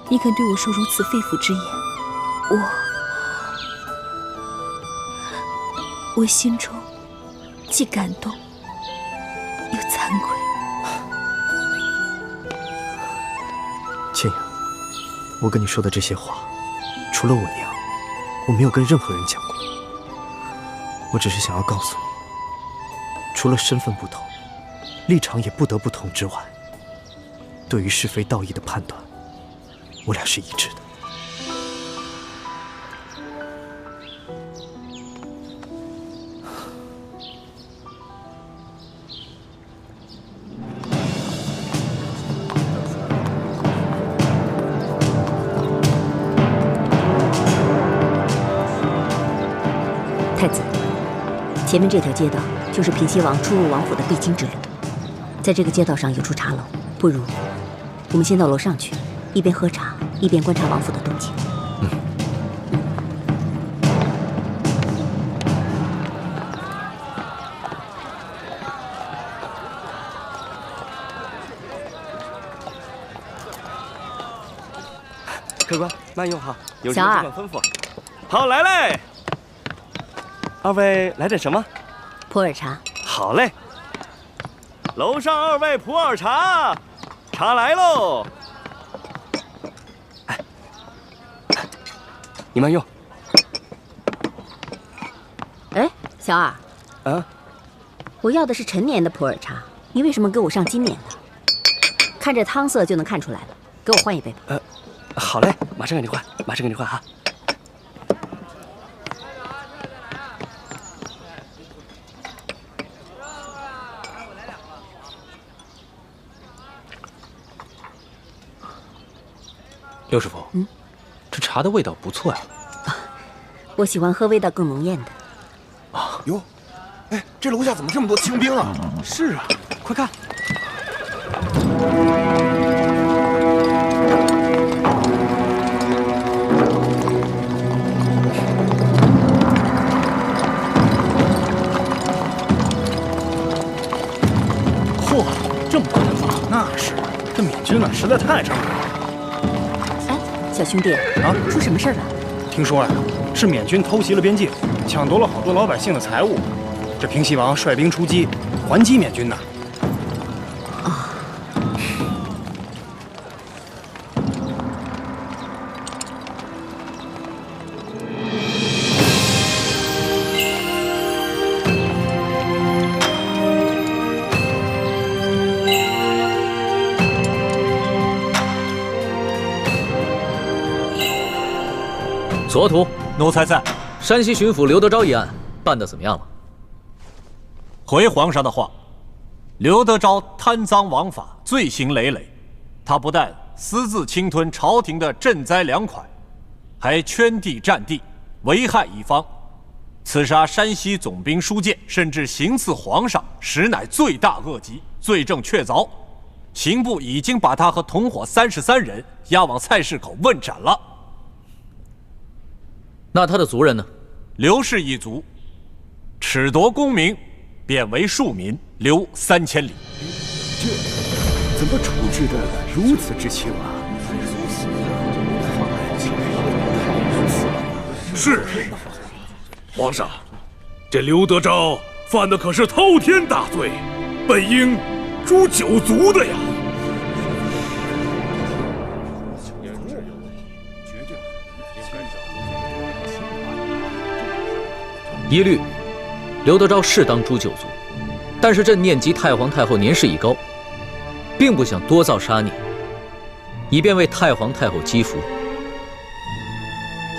Speaker 2: 你肯对我说如此肺腑之言，我心中既感动又惭愧。
Speaker 5: 倩影，我跟你说的这些话，除了我娘，我没有跟任何人讲过。我只是想要告诉你，除了身份不同，立场也不得不同之外，对于是非道义的判断，我俩是一致的。
Speaker 17: 太子，前面这条街道就是平西王出入王府的必经之路，在这个街道上有处茶楼，不如我们先到楼上去，一边喝茶，一边观察王府的动静。
Speaker 19: 客官，慢用哈，有
Speaker 17: 什么
Speaker 19: 尽管吩咐。好，来嘞！二位来点什么？
Speaker 17: 普洱茶。
Speaker 19: 好嘞。楼上二位普洱茶，茶来喽！哎，你慢用。
Speaker 17: 哎，小二。
Speaker 19: 啊？
Speaker 17: 我要的是陈年的普洱茶，你为什么给我上今年的？看这汤色就能看出来了，给我换一杯吧。
Speaker 19: 好嘞，马上给你换，马上给你换哈。
Speaker 12: 六师傅，这茶的味道不错呀。
Speaker 17: 我喜欢喝味道更浓艳的。
Speaker 20: 哟，哎，这楼下怎么这么多清兵啊？
Speaker 19: 是啊，快看。
Speaker 21: 嚯，这么大人马，那是，这缅军啊，实在太猖狂了。
Speaker 17: 小兄弟啊，出什么事了？
Speaker 21: 听说呀，是缅军偷袭了边境，抢夺了好多老百姓的财物。这平西王率兵出击，还击缅军呢。
Speaker 17: 啊！
Speaker 15: 左土，
Speaker 22: 奴才在。
Speaker 15: 山西巡抚刘德昭一案办得怎么样了？
Speaker 22: 回皇上的话，刘德昭贪赃枉法，罪行累累。他不但私自侵吞朝廷的赈灾粮款，还圈地占地，危害一方，刺杀山西总兵书建，甚至行刺皇上，实乃罪大恶极，罪证确凿。刑部已经把他和同伙33人押往菜市口问斩了。
Speaker 15: 那他的族人呢？
Speaker 22: 刘氏一族，褫夺功名，贬为庶民，流3000里。
Speaker 6: 这怎么处置的如此之轻啊？
Speaker 7: 是，皇上，这刘德昭犯的可是滔天大罪，本应诛9族的呀。
Speaker 15: 一律，刘德昭是当诛9族，但是朕念及太皇太后年事已高，并不想多造杀孽，以便为太皇太后积福。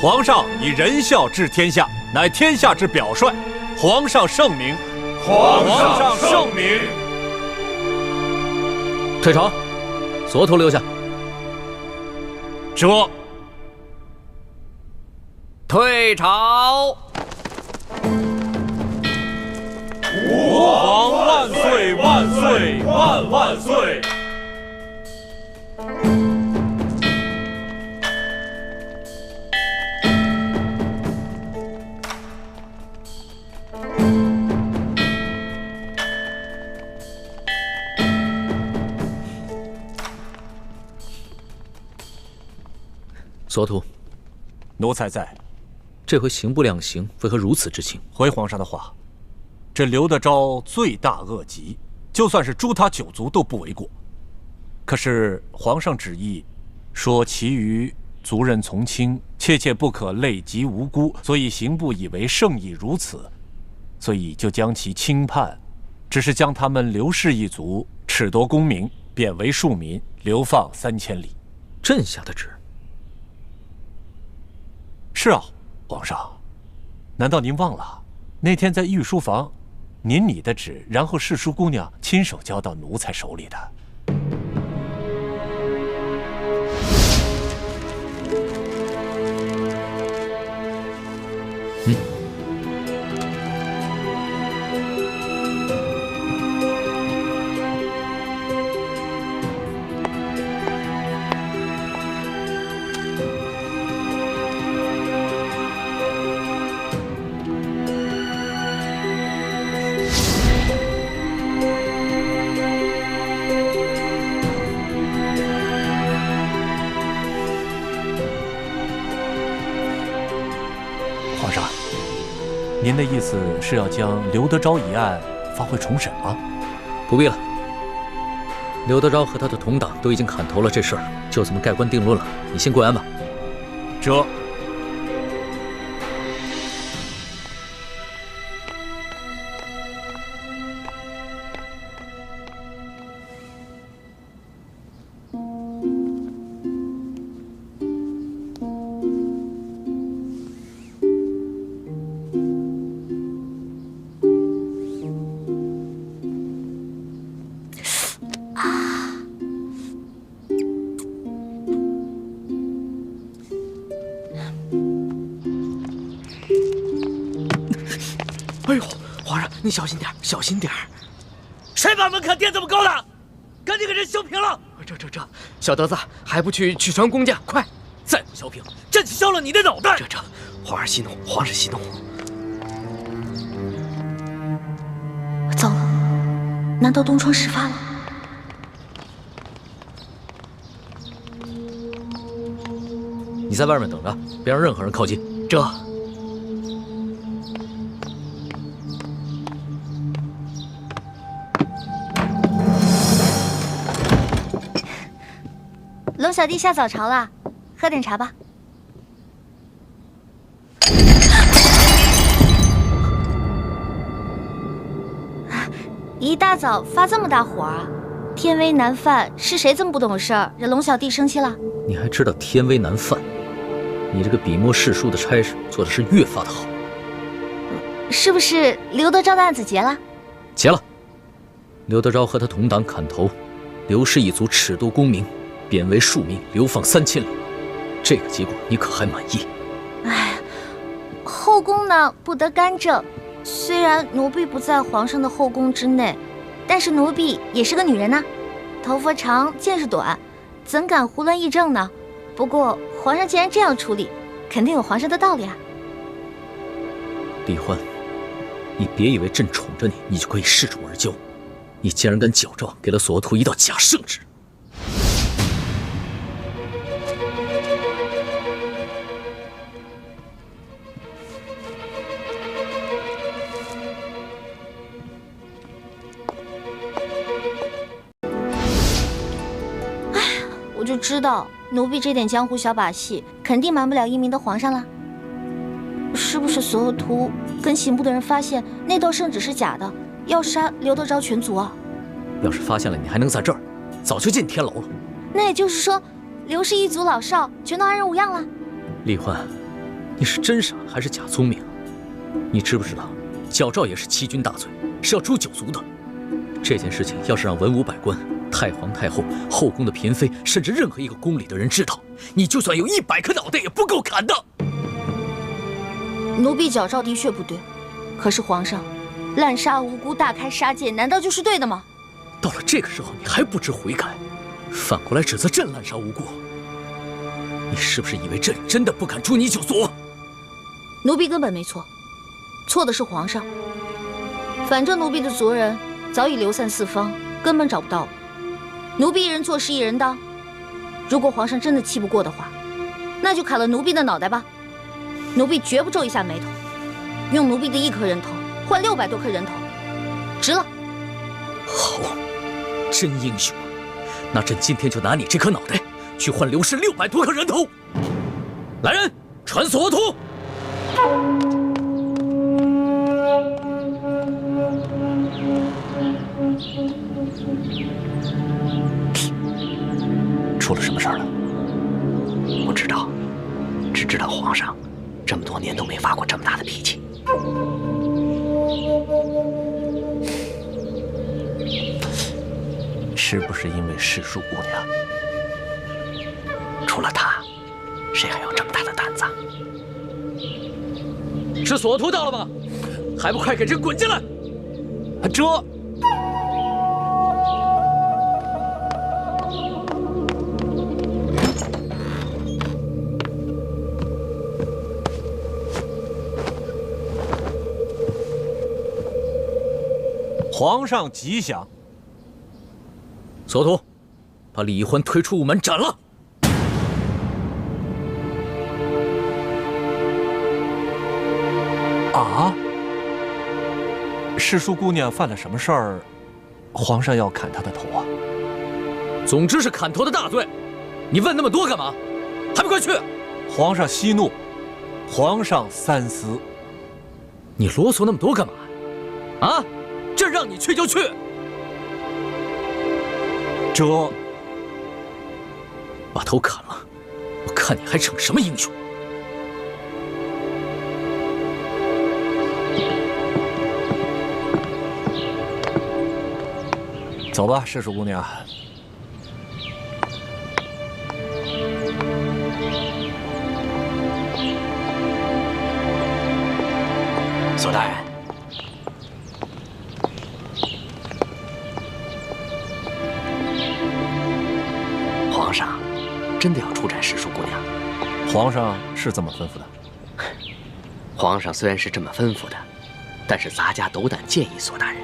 Speaker 22: 皇上以仁孝治天下，乃天下之表率。皇上圣明，
Speaker 7: 皇上圣明。
Speaker 15: 退朝，所徒留下。
Speaker 22: 这
Speaker 9: 退朝。
Speaker 22: 吾皇万岁万岁万万岁！
Speaker 15: 所徒，
Speaker 22: 奴才在。
Speaker 15: 这回刑部量刑，为何如此之轻？
Speaker 22: 回皇上的话，这刘德昭罪大恶极，就算是诛他9族都不为过。可是皇上旨意说，其余族人从轻，切不可累及无辜，所以刑部以为圣意如此，所以就将其轻判，只是将他们刘氏一族褫夺功名，贬为庶民，流放3000里。
Speaker 15: 朕下的旨。
Speaker 22: 是啊，皇上，难道您忘了那天在御书房，您拟的旨，然后侍书姑娘亲手交到奴才手里的？皇上，您的意思是要将刘德昭一案发回重审吗？
Speaker 15: 不必了，刘德昭和他的同党都已经砍头了，这事儿就这么盖棺定论了。你先跪安吧。
Speaker 22: 这。
Speaker 9: 哎呦，皇上，你小心点，小心点！谁把门槛垫这么高的？赶紧给人修平了！这，小德子还不去传公家？快，再不修平，朕削了你的脑袋！这，皇上息怒，皇上息怒。
Speaker 2: 糟了，难道东窗事发了？
Speaker 15: 你在外面等着，别让任何人靠近。
Speaker 9: 这。
Speaker 18: 龙小弟下早朝了，喝点茶吧。一大早发这么大火啊！天威难犯，是谁这么不懂事儿，惹龙小弟生气了？
Speaker 15: 你还知道天威难犯？你这个笔墨侍书的差事做的是越发的好。
Speaker 18: 是不是刘德昭的案子结了？
Speaker 15: 结了。刘德昭和他同党砍头，刘氏一族褫夺功名，贬为庶民，流放3000里。这个结果你可还满意？
Speaker 18: 哎，后宫呢不得干政。虽然奴婢不在皇上的后宫之内，但是奴婢也是个女人呐，头发长，见识短，怎敢胡乱议政呢？不过皇上既然这样处理，肯定有皇上的道理啊。
Speaker 15: 李欢，你别以为朕宠着你，你就可以恃宠而骄。你竟然敢矫诏给了索额图一道假圣旨！
Speaker 18: 我就知道奴婢这点江湖小把戏，肯定瞒不了英明的皇上了。是不是索额图跟刑部的人发现那道圣旨是假的，要杀刘德昭全族啊？
Speaker 15: 要是发现了，你还能在这儿？早就进天牢了。
Speaker 18: 那也就是说，刘氏一族老少全都安然无恙了？
Speaker 15: 李欢，你是真傻还是假聪明？你知不知道，矫诏也是欺君大罪，是要诛九族的。这件事情要是让文武百官、太皇太后、后宫的嫔妃，甚至任何一个宫里的人知道，你就算有100颗脑袋也不够砍的。
Speaker 18: 奴婢矫诏的确不对，可是皇上滥杀无辜、大开杀戒，难道就是对的吗？
Speaker 15: 到了这个时候，你还不知悔改，反过来指责朕滥杀无辜，你是不是以为朕真的不敢诛你九族？
Speaker 18: 奴婢根本没错，错的是皇上。反正奴婢的族人早已流散四方，根本找不到了。奴婢一人做事一人当，如果皇上真的气不过的话，那就砍了奴婢的脑袋吧。奴婢绝不皱一下眉头，用奴婢的1颗人头换600多颗人头，值了。
Speaker 15: 好，真英雄啊！那朕今天就拿你这颗脑袋去换刘氏600多颗人头。来人，传索额图。
Speaker 9: 出了什么事儿了？不知道，只知道皇上这么多年都没发过这么大的脾气。是不是因为世庶姑娘？除了她，谁还有这么大的胆子？
Speaker 15: 是索额图到了吗？还不快给朕滚进来！
Speaker 22: 这。皇上吉祥。
Speaker 15: 索额图，把李欢推出午门斩了。
Speaker 22: 啊！世庶姑娘犯了什么事儿？皇上要砍她的头啊？
Speaker 15: 总之是砍头的大罪。你问那么多干嘛？还不快去！
Speaker 22: 皇上息怒，皇上三思。
Speaker 15: 你啰嗦那么多干嘛？啊！朕让你去就去。
Speaker 22: 这
Speaker 15: 把头砍了，我看你还逞什么英雄！
Speaker 22: 走吧，世庶姑娘。
Speaker 9: 索大人，皇上真的要处斩世庶姑娘？
Speaker 22: 皇上是这么吩咐的。
Speaker 9: 皇上虽然是这么吩咐的，但是咱家斗胆建议索大人，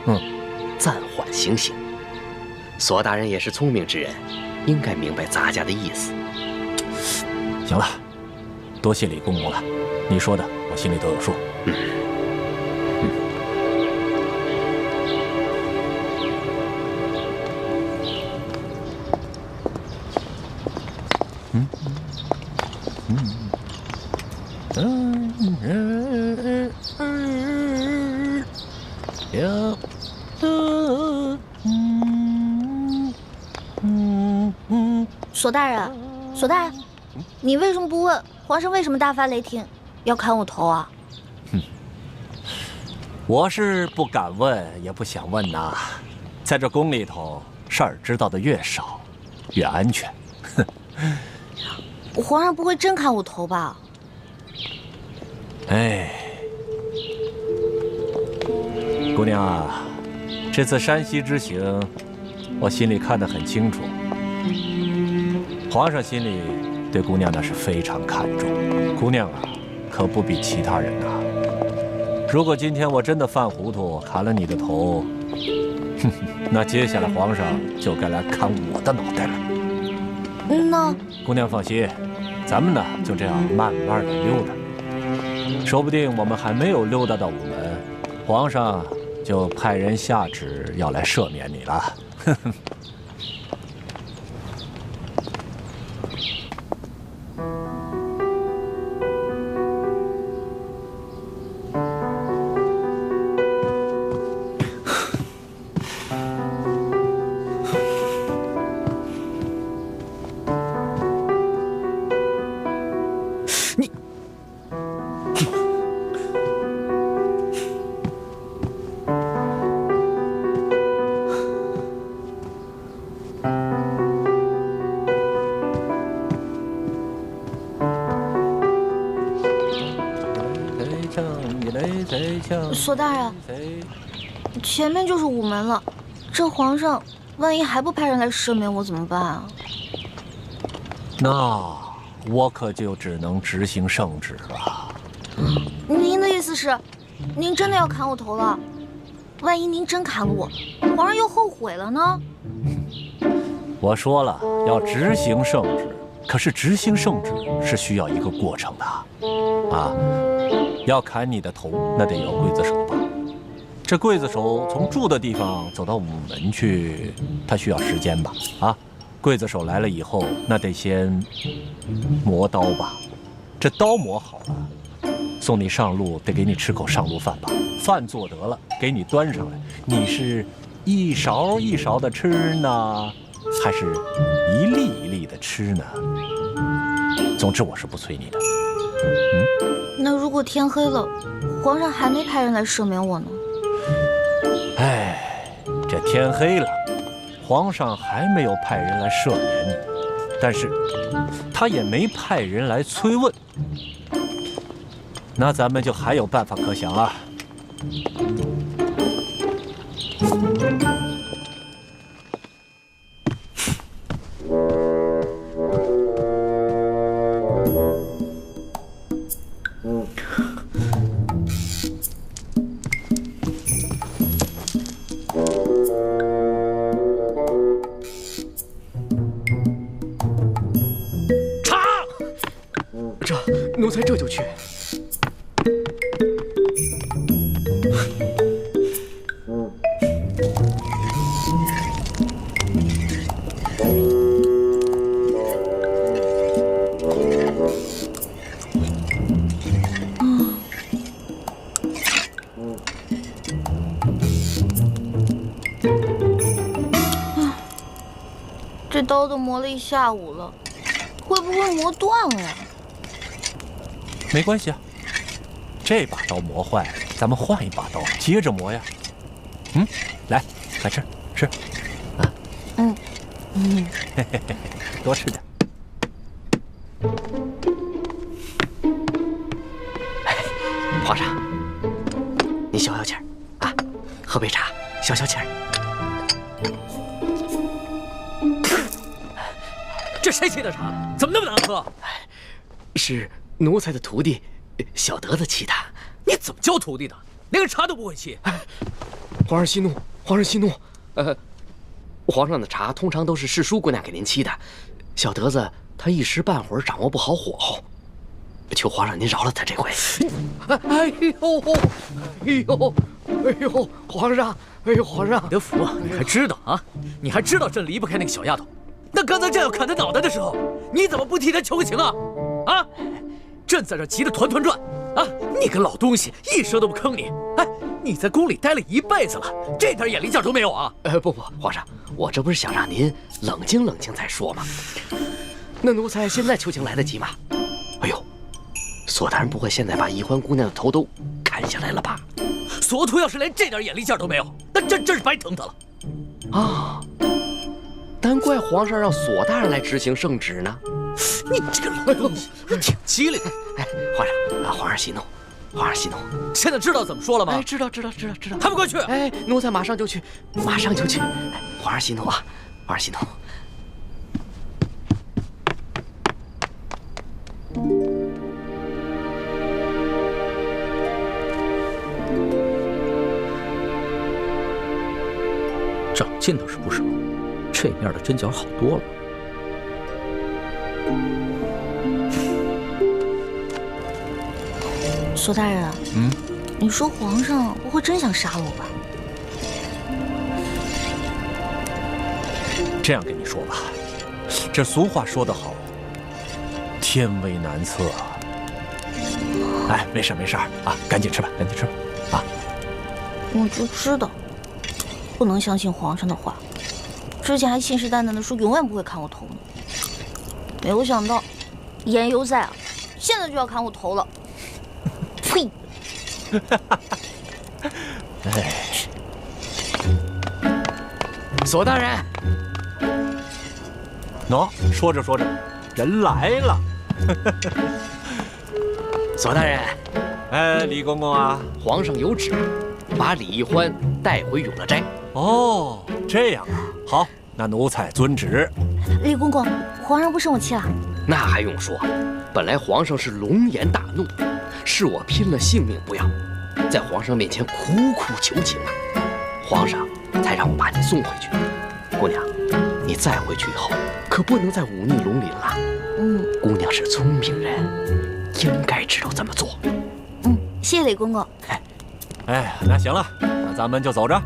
Speaker 9: 暂缓行刑。索大人也是聪明之人，应该明白咱家的意思。
Speaker 22: 行了，多谢李公公了，你说的我心里都有数。
Speaker 18: 索大人，索大人，你为什么不问皇上为什么大发雷霆，要砍我头啊？
Speaker 22: 我是不敢问，也不想问呐。在这宫里头，事儿知道的越少，越安全。
Speaker 18: 皇上不会真砍我头吧？
Speaker 22: 哎，姑娘啊，这次山西之行，我心里看得很清楚。皇上心里对姑娘那是非常看重。姑娘啊，可不比其他人呐。如果今天我真的犯糊涂砍了你的头，那接下来皇上就该来砍我的脑袋了。
Speaker 18: 那
Speaker 22: 姑娘放心，咱们呢就这样慢慢的溜达，说不定我们还没有溜达到午门，皇上就派人下旨要来赦免你了。
Speaker 18: 索大人，前面就是午门了，这皇上万一还不派人来赦免我怎么办啊？
Speaker 22: 那我可就只能执行圣旨了。
Speaker 18: 您的意思是，您真的要砍我头了？万一您真砍了我，皇上又后悔了呢？
Speaker 22: 我说了要执行圣旨，可是执行圣旨是需要一个过程的，啊。要砍你的头，那得有刽子手吧？这刽子手从住的地方走到午门去，他需要时间吧？啊，刽子手来了以后，那得先磨刀吧？这刀磨好了，送你上路，得给你吃口上路饭吧？饭做得了，给你端上来，你是一勺一勺的吃呢，还是一粒一粒的吃呢？总之，我是不催你的。
Speaker 18: 那如果天黑了，皇上还没派人来赦免我呢？
Speaker 22: 哎，这天黑了，皇上还没有派人来赦免你，但是他也没派人来催问，那咱们就还有办法可想啊。
Speaker 9: 奴才这就去。
Speaker 18: 这刀都磨了一下午了，会不会磨断了呀？
Speaker 22: 没关系啊，这把刀磨坏了，咱们换一把刀，接着磨呀。来，快吃吃，啊，嘿嘿嘿，多吃点。
Speaker 9: 皇上，你消消气儿啊，喝杯茶消消气儿。
Speaker 12: 这谁沏的茶？怎么那么难喝？
Speaker 9: 是奴才的徒弟小德子沏的。
Speaker 12: 你怎么教徒弟的？连个茶都不会沏。
Speaker 9: 皇上息怒，皇上息怒。皇上的茶通常都是世淑姑娘给您沏的，小德子他一时半会儿掌握不好火候，求皇上您饶了他这回。哎呦，皇上，皇上，
Speaker 12: 你的福啊！你还知道啊？你还知道朕离不开那个小丫头？那刚才朕要砍他脑袋的时候，你怎么不替他求情啊？啊！朕在这急得团团转啊！你个老东西，一声都不吭你！哎，你在宫里待了一辈子了，这点眼力劲都没有啊？
Speaker 9: 不，皇上，我这不是想让您冷静冷静再说吗？那奴才现在求情来得及吗？哎呦，索大人不会现在把宜欢姑娘的头都砍下来了吧？
Speaker 12: 索图要是连这点眼力劲都没有，那朕真是白疼他了。
Speaker 9: 啊！难怪皇上让索大人来执行圣旨呢。
Speaker 12: 你这个老东西，挺机灵。
Speaker 9: 皇上息怒，皇上息怒。
Speaker 15: 现在知道怎么说了吗？
Speaker 9: 哎，知道。
Speaker 15: 还不快去！
Speaker 9: 哎，奴才马上就去，马上就去。皇上息怒啊！皇上息怒。
Speaker 15: 长进倒是不少，这面的针脚好多了。
Speaker 18: 索大人，你说皇上不会真想杀我吧？
Speaker 22: 这样跟你说吧，这俗话说得好，天威难测。哎，没事啊，赶紧吃吧啊！
Speaker 18: 我就知道，不能相信皇上的话。之前还信誓旦旦的说永远不会砍我头呢，没有想到言犹在耳，现在就要砍我头了。呸！
Speaker 9: 哎，索大人，
Speaker 22: 喏，说着人来了。
Speaker 9: 索大人，
Speaker 22: 哎，李公公啊，
Speaker 9: 皇上有旨，把李易欢带回永乐斋。
Speaker 22: 哦，这样啊，好，那奴才遵旨。
Speaker 18: 李公公，皇上不生我气了？
Speaker 9: 那还用说，本来皇上是龙颜大怒，是我拼了性命不要，在皇上面前苦苦求情啊，皇上才让我把你送回去。姑娘，你再回去以后，可不能再忤逆龙鳞了。姑娘是聪明人，应该知道怎么做。
Speaker 18: 谢谢李公公。
Speaker 22: 哎，那行了，那咱们就走着。